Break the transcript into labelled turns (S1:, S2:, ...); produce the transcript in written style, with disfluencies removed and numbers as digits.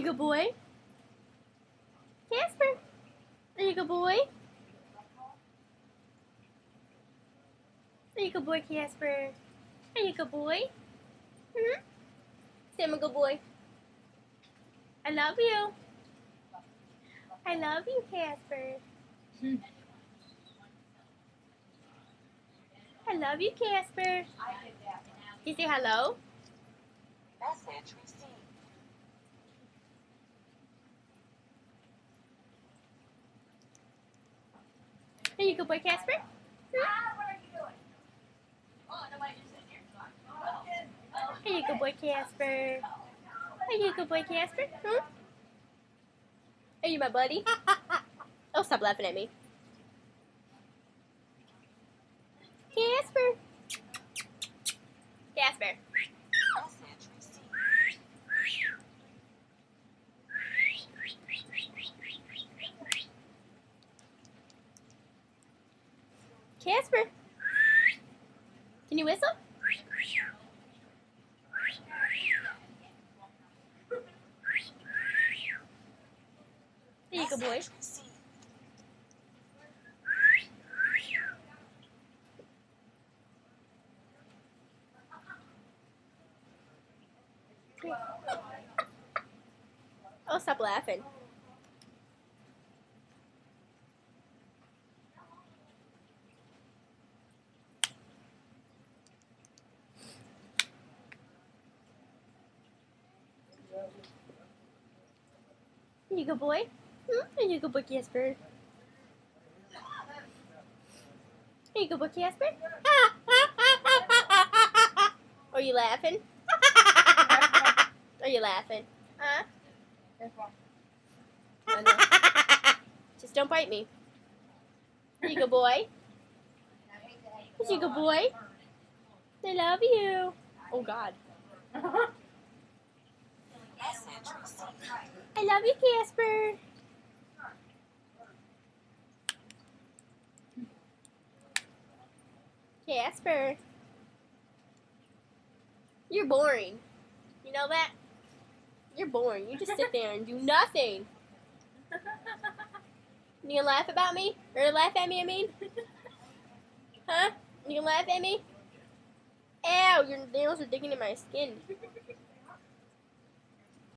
S1: good boy? Casper, are you a good boy? Are you a good boy, Casper? Are you a good boy? Hmm? Say I'm a good boy. I love you. I love you, Casper. I love you, Casper. Can you say hello?
S2: Message received.
S1: Are you a good boy, Casper? Hmm?
S2: What are you doing? Oh, nobody just sitting here.
S1: Are you a good boy, Casper? Are you a good boy, Casper? Hmm? Are you my buddy? Oh, stop laughing at me. Casper. Casper.
S2: Message received.
S1: Casper. Can you whistle? Are you a good boy?
S2: Message received.
S1: Oh, stop laughing. Are you a good boy? Hmm? Are you a good boy, Casper? Are you a good boy, Casper? Are you laughing? Are you laughing? Huh? I know. Just don't bite me. Are you a good boy? Are you a good boy? I love you. Oh, God.
S2: Message received.
S1: I love you, Casper. Casper. You're boring. You know that? You're boring. You just sit there and do nothing. You gonna laugh about me? Or laugh at me, I mean? Huh? You gonna laugh at me? Ow, your nails are digging in my skin.